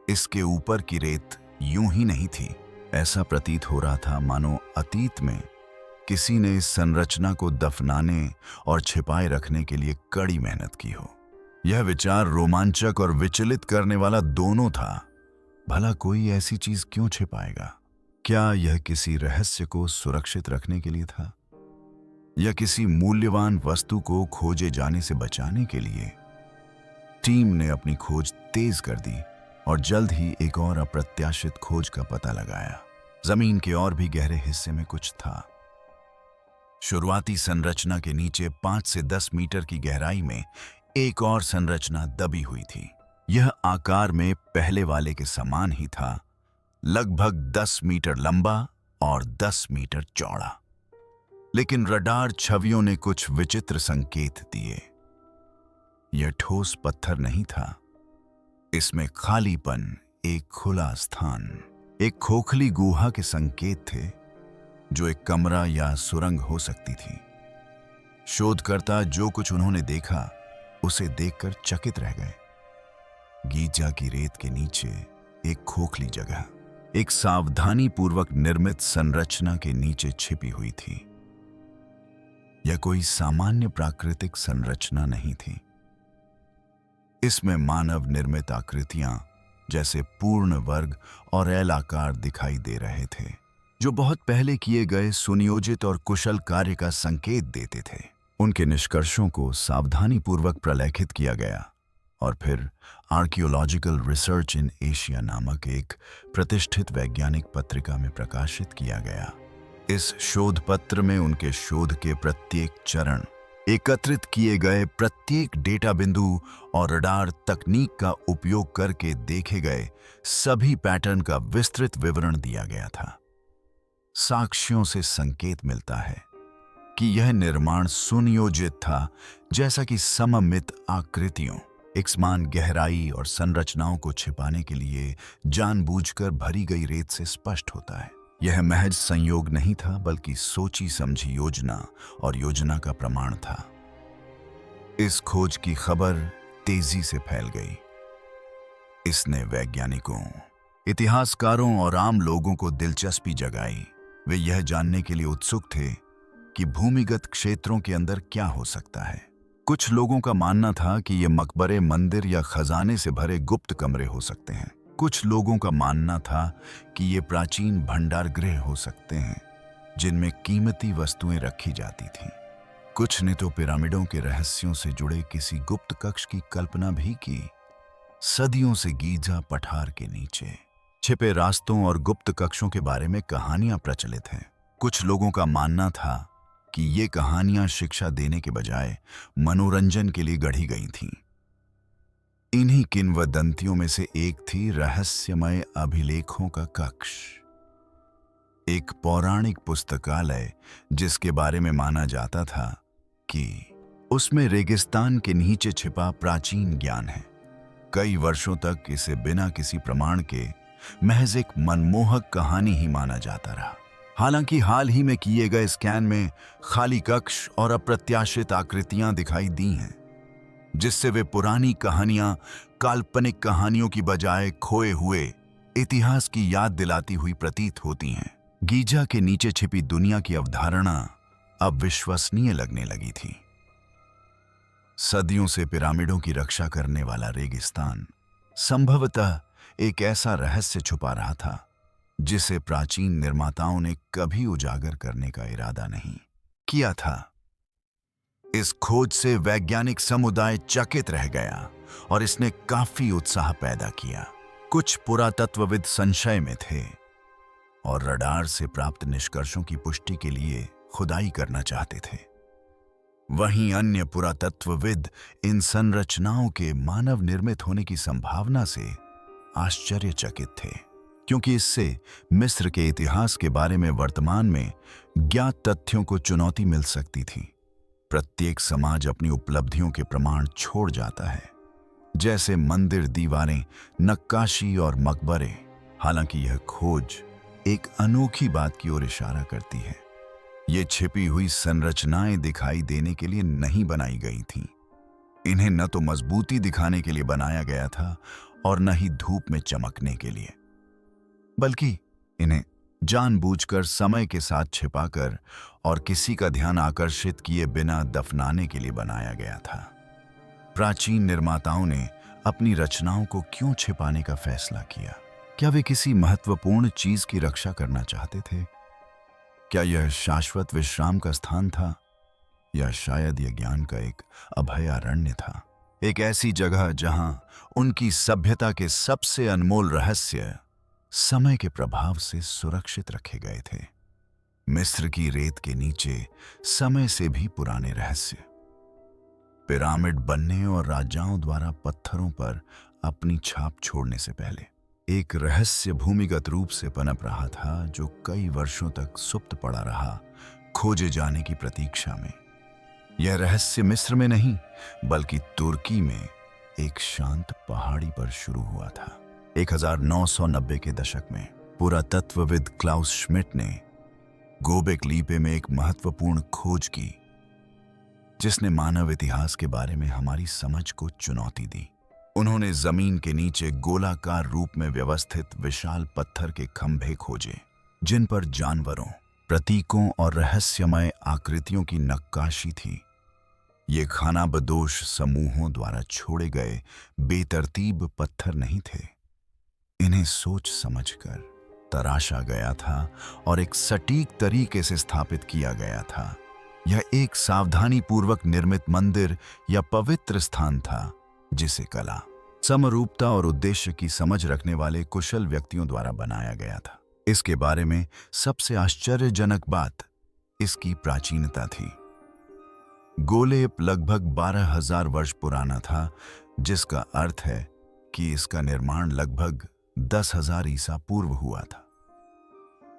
Speaker 1: इसके ऊपर की रेत यूं ही नहीं थी। ऐसा प्रतीत हो रहा था मानो अतीत में किसी ने इस संरचना को दफनाने और छिपाए रखने के लिए कड़ी मेहनत की हो। यह विचार रोमांचक और विचलित करने वाला दोनों था। भला कोई ऐसी चीज क्यों छिपाएगा? क्या यह किसी रहस्य को सुरक्षित रखने के लिए था या किसी मूल्यवान वस्तु को खोजे जाने से बचाने के लिए? टीम ने अपनी खोज तेज कर दी और जल्द ही एक और अप्रत्याशित खोज का पता लगाया। जमीन के और भी गहरे हिस्से में कुछ था। शुरुआती संरचना के नीचे 5 से 10 मीटर की गहराई में एक और संरचना दबी हुई थी। यह आकार में पहले वाले के समान ही था, लगभग 10 मीटर लंबा और 10 मीटर चौड़ा। लेकिन रडार छवियों ने कुछ विचित्र संकेत दिए। यह ठोस पत्थर नहीं था, इसमें खालीपन, एक खुला स्थान, एक खोखली गुहा के संकेत थे जो एक कमरा या सुरंग हो सकती थी। शोधकर्ता जो कुछ उन्होंने देखा उसे देखकर चकित रह गए। गीजा की रेत के नीचे एक खोखली जगह, एक सावधानी पूर्वक निर्मित संरचना के नीचे छिपी हुई थी। यह कोई सामान्य प्राकृतिक संरचना नहीं थी। इसमें मानव निर्मित आकृतियां जैसे पूर्ण वर्ग और एल आकार दिखाई दे रहे थे, जो बहुत पहले किए गए सुनियोजित और कुशल कार्य का संकेत देते थे। उनके निष्कर्षों को सावधानीपूर्वक प्रलेखित किया गया और फिर आर्कियोलॉजिकल रिसर्च इन एशिया नामक एक प्रतिष्ठित वैज्ञानिक पत्रिका में प्रकाशित किया गया। इस शोध पत्र में उनके शोध के प्रत्येक चरण, एकत्रित किए गए प्रत्येक डेटा बिंदु और रडार तकनीक का उपयोग करके देखे गए सभी पैटर्न का विस्तृत विवरण दिया गया था। साक्ष्यों से संकेत मिलता है कि यह निर्माण सुनियोजित था, जैसा कि सममित आकृतियों, एक समान गहराई और संरचनाओं को छिपाने के लिए जानबूझकर भरी गई रेत से स्पष्ट होता है। यह महज संयोग नहीं था, बल्कि सोची समझी योजना और योजना का प्रमाण था। इस खोज की खबर तेजी से फैल गई। इसने वैज्ञानिकों, इतिहासकारों और आम लोगों को दिलचस्पी जगाई। वे यह जानने के लिए उत्सुक थे कि भूमिगत क्षेत्रों के अंदर क्या हो सकता है। कुछ लोगों का मानना था कि ये मकबरे, मंदिर या खजाने से भरे गुप्त कमरे हो सकते हैं। कुछ लोगों का मानना था कि ये प्राचीन भंडारगृह हो सकते हैं, जिनमें कीमती वस्तुएं रखी जाती थीं। कुछ ने तो पिरामिडों के रहस्यों से जुड़े किसी गुप्त कक्ष की कल्पना भी की, सदियों से गीजा पठार के नीचे छिपे रास्तों और गुप्त कक्षों के बारे में कहानियां प्रचलित हैं। कुछ लोगों का मानना था कि ये कहानियां शिक्षा देने के बजाय मनोरंजन के लिए गढ़ी गई थीं। इन्हीं किंवदंतियों में से एक थी रहस्यमय अभिलेखों का कक्ष, एक पौराणिक पुस्तकालय जिसके बारे में माना जाता था कि उसमें रेगिस्तान के नीचे छिपा प्राचीन ज्ञान है। कई वर्षों तक इसे बिना किसी प्रमाण के महज एक मनमोहक कहानी ही माना जाता रहा। हालांकि हाल ही में किए गए स्कैन में खाली कक्ष और अप्रत्याशित आकृतियां दिखाई दी हैं, जिससे वे पुरानी कहानियां काल्पनिक कहानियों की बजाय खोए हुए इतिहास की याद दिलाती हुई प्रतीत होती हैं। गीजा के नीचे छिपी दुनिया की अवधारणा अब विश्वसनीय लगने लगी थी। सदियों से पिरामिडों की रक्षा करने वाला रेगिस्तान संभवतः एक ऐसा रहस्य छुपा रहा था जिसे प्राचीन निर्माताओं ने कभी उजागर करने का इरादा नहीं किया था। इस खोज से वैज्ञानिक समुदाय चकित रह गया और इसने काफी उत्साह पैदा किया। कुछ पुरातत्वविद संशय में थे और रडार से प्राप्त निष्कर्षों की पुष्टि के लिए खुदाई करना चाहते थे। वहीं अन्य पुरातत्वविद इन संरचनाओं के मानव निर्मित होने की संभावना से आश्चर्यचकित थे, क्योंकि इससे मिस्र के इतिहास के बारे में वर्तमान में ज्ञात तथ्यों को चुनौती मिल सकती थी। प्रत्येक समाज अपनी उपलब्धियों के प्रमाण छोड़ जाता है, जैसे मंदिर, दीवारें, नक्काशी और मकबरे। हालांकि यह खोज एक अनोखी बात की ओर इशारा करती है। ये छिपी हुई संरचनाएं दिखाई देने के लिए नहीं बनाई गई थीं। इन्हें न तो मजबूती दिखाने के लिए बनाया गया था और न ही धूप में चमकने के लिए, बल्कि इन्हें जानबूझकर समय के साथ छिपाकर और किसी का ध्यान आकर्षित किए बिना दफनाने के लिए बनाया गया था। प्राचीन निर्माताओं ने अपनी रचनाओं को क्यों छिपाने का फैसला किया? क्या वे किसी महत्वपूर्ण चीज की रक्षा करना चाहते थे? क्या यह शाश्वत विश्राम का स्थान था, या शायद यह ज्ञान का एक अभयारण्य था, एक ऐसी जगह जहां उनकी सभ्यता के सबसे अनमोल रहस्य समय के प्रभाव से सुरक्षित रखे गए थे? मिस्र की रेत के नीचे समय से भी पुराने रहस्य, पिरामिड बनने और राजाओं द्वारा पत्थरों पर अपनी छाप छोड़ने से पहले एक रहस्य भूमिगत रूप से पनप रहा था, जो कई वर्षों तक सुप्त पड़ा रहा, खोजे जाने की प्रतीक्षा में। यह रहस्य मिस्र में नहीं, बल्कि तुर्की में एक शांत पहाड़ी पर शुरू हुआ था। 1990 के दशक में पुरातत्वविद क्लाउस श्मिट ने गोबेक लीपे में एक महत्वपूर्ण खोज की, जिसने मानव इतिहास के बारे में हमारी समझ को चुनौती दी। उन्होंने जमीन के नीचे गोलाकार रूप में व्यवस्थित विशाल पत्थर के खंभे खोजे, जिन पर जानवरों, प्रतीकों और रहस्यमय आकृतियों की नक्काशी थी। ये खानाबदोश समूहों द्वारा छोड़े गए बेतरतीब पत्थर नहीं थे। इन्हें सोच समझकर तराशा गया था और एक सटीक तरीके से स्थापित किया गया था। यह एक सावधानी पूर्वक निर्मित मंदिर या पवित्र स्थान था, जिसे कला, समरूपता और उद्देश्य की समझ रखने वाले कुशल व्यक्तियों द्वारा बनाया गया था। इसके बारे में सबसे आश्चर्यजनक बात इसकी प्राचीनता थी। गोलेप लगभग 12,000 वर्ष पुराना था, जिसका अर्थ है कि इसका निर्माण लगभग 10,000 ईसा पूर्व हुआ था।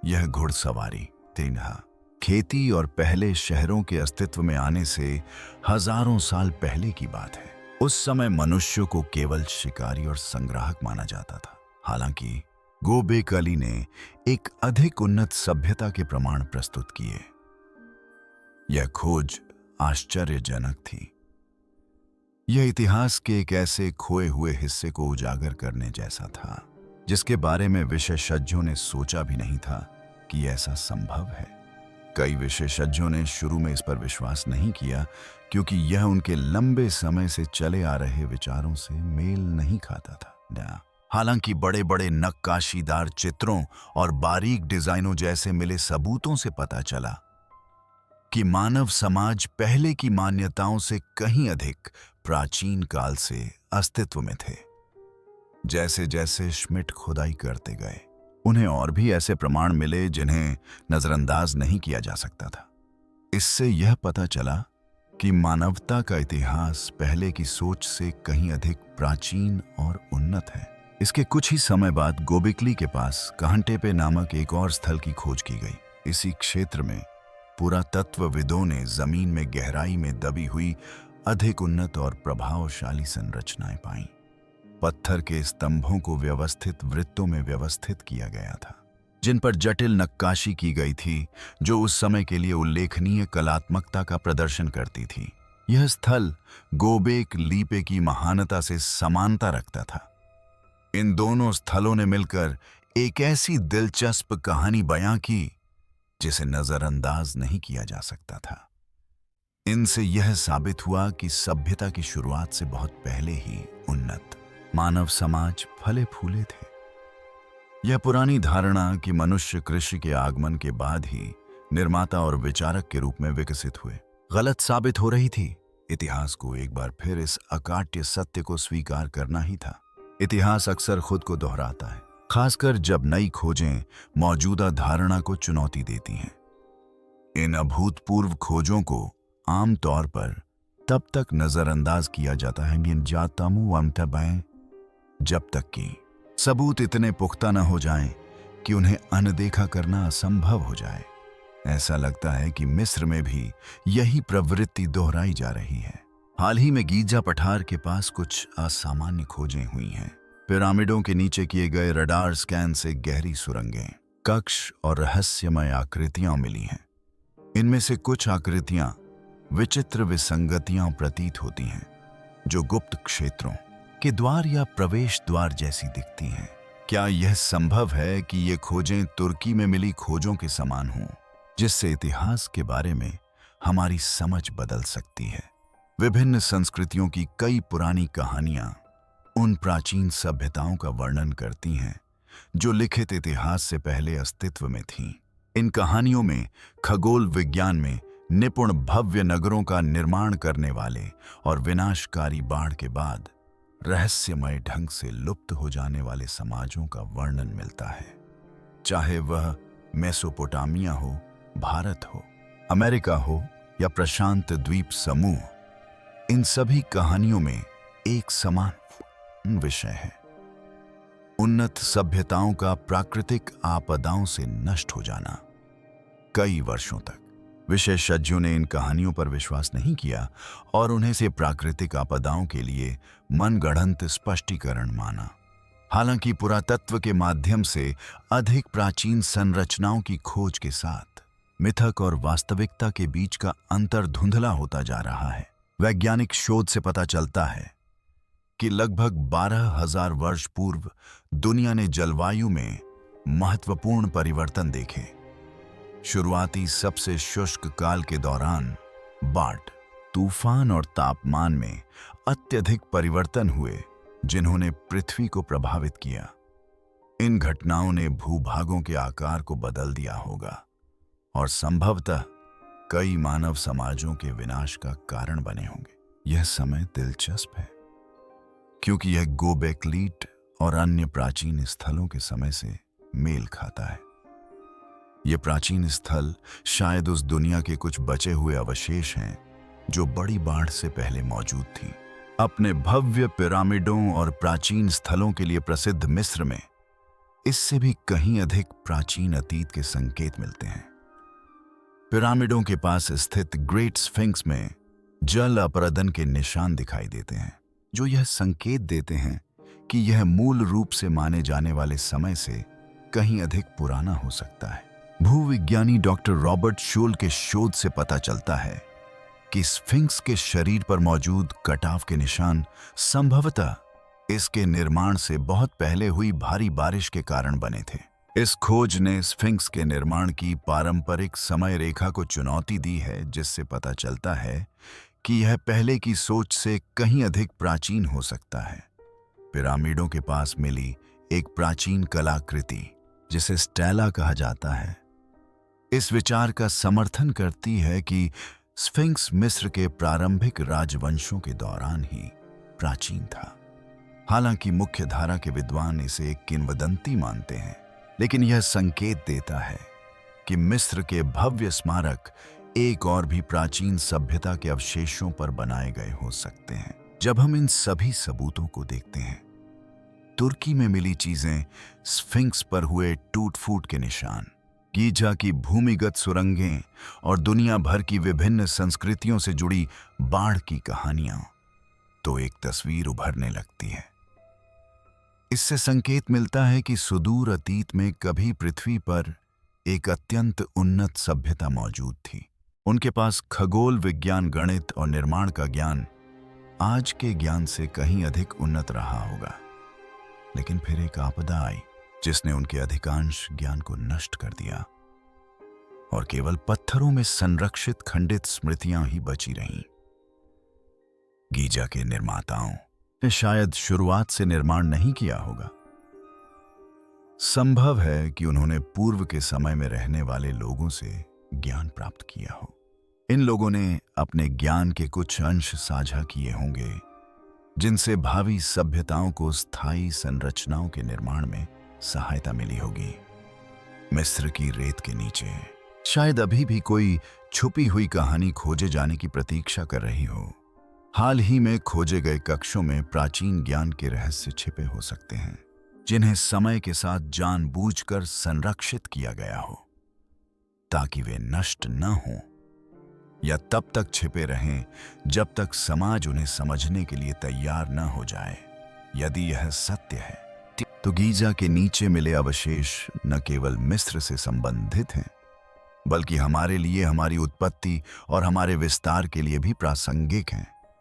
Speaker 1: यह घुड़सवारी, तेंहा, खेती और पहले शहरों के अस्तित्व में आने से हजारों साल पहले की बात है। उस समय मनुष्यों को केवल शिकारी और संग्राहक माना जाता था। हालांकि गोबेकली ने एक अधिक उन्नत सभ्यता के प्रमाण प्रस्तुत किए। यह खोज आश्चर्यजनक थी। यह इतिहास के एक ऐसे खोए हुए हिस्से को उजागर करने जैसा था, जिसके बारे में विशेषज्ञों ने सोचा भी नहीं था कि ऐसा संभव है। कई विशेषज्ञों ने शुरू में इस पर विश्वास नहीं किया, क्योंकि यह उनके लंबे समय से चले आ रहे विचारों से मेल नहीं खाता था। हालांकि बड़े बड़े नक्काशीदार चित्रों और बारीक डिजाइनों जैसे मिले सबूतों से पता चला कि मानव समाज पहले की मान्यताओं से कहीं अधिक प्राचीन काल से अस्तित्व में थे। जैसे जैसे श्मिट खुदाई करते गए, उन्हें और भी ऐसे प्रमाण मिले जिन्हें नजरअंदाज नहीं किया जा सकता था। इससे यह पता चला कि मानवता का इतिहास पहले की सोच से कहीं अधिक प्राचीन और उन्नत है। इसके कुछ ही समय बाद गोबिकली के पास कांटेपे नामक एक और स्थल की खोज की गई। इसी क्षेत्र में पुरातत्वविदों ने जमीन में गहराई में दबी हुई अधिक उन्नत और प्रभावशाली संरचनाएं पाईं। पत्थर के स्तंभों को व्यवस्थित वृत्तों में व्यवस्थित किया गया था, जिन पर जटिल नक्काशी की गई थी, जो उस समय के लिए उल्लेखनीय कलात्मकता का प्रदर्शन करती थी। यह स्थल गोबेक लीपे की महानता से समानता रखता था। इन दोनों स्थलों ने मिलकर एक ऐसी दिलचस्प कहानी बयां की जिसे नजरअंदाज नहीं किया जा सकता था। इनसे यह साबित हुआ कि सभ्यता की शुरुआत से बहुत पहले ही उन्नत मानव समाज फले फूले थे। यह पुरानी धारणा कि मनुष्य कृषि के आगमन के बाद ही निर्माता और विचारक के रूप में विकसित हुए, गलत साबित हो रही थी। इतिहास को एक बार फिर इस अकाट्य सत्य को स्वीकार करना ही था। इतिहास अक्सर खुद को दोहराता है, खासकर जब नई खोजें मौजूदा धारणा को चुनौती देती हैं। इन अभूतपूर्व खोजों को आमतौर पर तब तक नजरअंदाज किया जाता है जब तक कि सबूत इतने पुख्ता न हो जाएं कि उन्हें अनदेखा करना असंभव हो जाए। ऐसा लगता है कि मिस्र में भी यही प्रवृत्ति दोहराई जा रही है। हाल ही में गीजा पठार के पास कुछ असामान्य खोजें हुई हैं। पिरामिडों के नीचे किए गए रडार स्कैन से गहरी सुरंगें, कक्ष और रहस्यमय आकृतियां मिली हैं। इनमें से कुछ आकृतियां विचित्र विसंगतियां प्रतीत होती हैं, जो गुप्त क्षेत्रों के द्वार या प्रवेश द्वार जैसी दिखती हैं। क्या यह संभव है कि ये खोजें तुर्की में मिली खोजों के समान हों, जिससे इतिहास के बारे में हमारी समझ बदल सकती है? विभिन्न संस्कृतियों की कई पुरानी कहानियां उन प्राचीन सभ्यताओं का वर्णन करती हैं जो लिखित इतिहास से पहले अस्तित्व में थीं। इन कहानियों में खगोल विज्ञान में निपुण भव्य नगरों का निर्माण करने वाले और विनाशकारी बाढ़ के बाद रहस्यमय ढंग से लुप्त हो जाने वाले समाजों का वर्णन मिलता है। चाहे वह मेसोपोटामिया हो, भारत हो, अमेरिका हो या प्रशांत द्वीप समूह, इन सभी कहानियों में एक समान विषय है: उन्नत सभ्यताओं का प्राकृतिक आपदाओं से नष्ट हो जाना। कई वर्षों तक विशेषज्ञों ने इन कहानियों पर विश्वास नहीं किया और उन्हें से प्राकृतिक आपदाओं के लिए मनगढ़ंत स्पष्टीकरण माना। हालांकि पुरातत्व के माध्यम से अधिक प्राचीन संरचनाओं की खोज के साथ मिथक और वास्तविकता के बीच का अंतर धुंधला होता जा रहा है। वैज्ञानिक शोध से पता चलता है कि लगभग 12,000 वर्ष पूर्व दुनिया ने जलवायु में महत्वपूर्ण परिवर्तन देखे। शुरुआती सबसे शुष्क काल के दौरान बाढ़, तूफान और तापमान में अत्यधिक परिवर्तन हुए, जिन्होंने पृथ्वी को प्रभावित किया। इन घटनाओं ने भूभागों के आकार को बदल दिया होगा और संभवतः कई मानव समाजों के विनाश का कारण बने होंगे। यह समय दिलचस्प है क्योंकि यह गोबेकलीट और अन्य प्राचीन स्थलों के समय से मेल खाता है। ये प्राचीन स्थल शायद उस दुनिया के कुछ बचे हुए अवशेष हैं जो बड़ी बाढ़ से पहले मौजूद थी। अपने भव्य पिरामिडों और प्राचीन स्थलों के लिए प्रसिद्ध मिस्र में इससे भी कहीं अधिक प्राचीन अतीत के संकेत मिलते हैं। पिरामिडों के पास स्थित ग्रेट स्फिंक्स में जल अपरदन के निशान दिखाई देते हैं, जो यह संकेत देते हैं कि यह मूल रूप से माने जाने वाले समय से कहीं अधिक पुराना हो सकता है। भूविज्ञानी डॉक्टर रॉबर्ट शूल के शोध से पता चलता है कि स्फिंक्स के शरीर पर मौजूद कटाव के निशान संभवतः इसके निर्माण से बहुत पहले हुई भारी बारिश के कारण बने थे। इस खोज ने स्फिंक्स के निर्माण की पारंपरिक समय रेखा को चुनौती दी है, जिससे पता चलता है कि यह पहले की सोच से कहीं अधिक प्राचीन हो सकता है। पिरामिडों के पास मिली एक प्राचीन कलाकृति, जिसे स्टेला कहा जाता है, इस विचार का समर्थन करती है कि स्फिंक्स मिस्र के प्रारंभिक राजवंशों के दौरान ही प्राचीन था। हालांकि मुख्य धारा के विद्वान इसे एक किंवदंती मानते हैं, लेकिन यह संकेत देता है कि मिस्र के भव्य स्मारक एक और भी प्राचीन सभ्यता के अवशेषों पर बनाए गए हो सकते हैं। जब हम इन सभी सबूतों को देखते हैं, तुर्की में मिली चीजें, स्फिंक्स पर हुए टूट फूट के निशान, गीजा की भूमिगत सुरंगें और दुनिया भर की विभिन्न संस्कृतियों से जुड़ी बाढ़ की कहानियां, तो एक तस्वीर उभरने लगती है। इससे संकेत मिलता है कि सुदूर अतीत में कभी पृथ्वी पर एक अत्यंत उन्नत सभ्यता मौजूद थी। उनके पास खगोल विज्ञान, गणित और निर्माण का ज्ञान आज के ज्ञान से कहीं अधिक उन्नत रहा होगा। लेकिन फिर एक आपदा आई जिसने उनके अधिकांश ज्ञान को नष्ट कर दिया और केवल पत्थरों में संरक्षित खंडित स्मृतियां ही बची रहीं। गीजा के निर्माताओं ने शायद शुरुआत से निर्माण नहीं किया होगा। संभव है कि उन्होंने पूर्व के समय में रहने वाले लोगों से ज्ञान प्राप्त किया हो। इन लोगों ने अपने ज्ञान के कुछ अंश साझा किए होंगे, जिनसे भावी सभ्यताओं को स्थायी संरचनाओं के निर्माण में सहायता मिली होगी। मिस्र की रेत के नीचे शायद अभी भी कोई छुपी हुई कहानी खोजे जाने की प्रतीक्षा कर रही हो। हाल ही में खोजे गए कक्षों में प्राचीन ज्ञान के रहस्य छिपे हो सकते हैं, जिन्हें समय के साथ जानबूझकर संरक्षित किया गया हो ताकि वे नष्ट न हों, या तब तक छिपे रहें जब तक समाज उन्हें समझने के लिए तैयार न हो जाए। यदि यह सत्य है तो गीजा के नीचे मिले अवशेष न केवल मिस्र से संबंधित हैं, बल्कि हमारे लिए, हमारी उत्पत्ति और हमारे विस्तार के लिए भी प्रासंगिक हैं।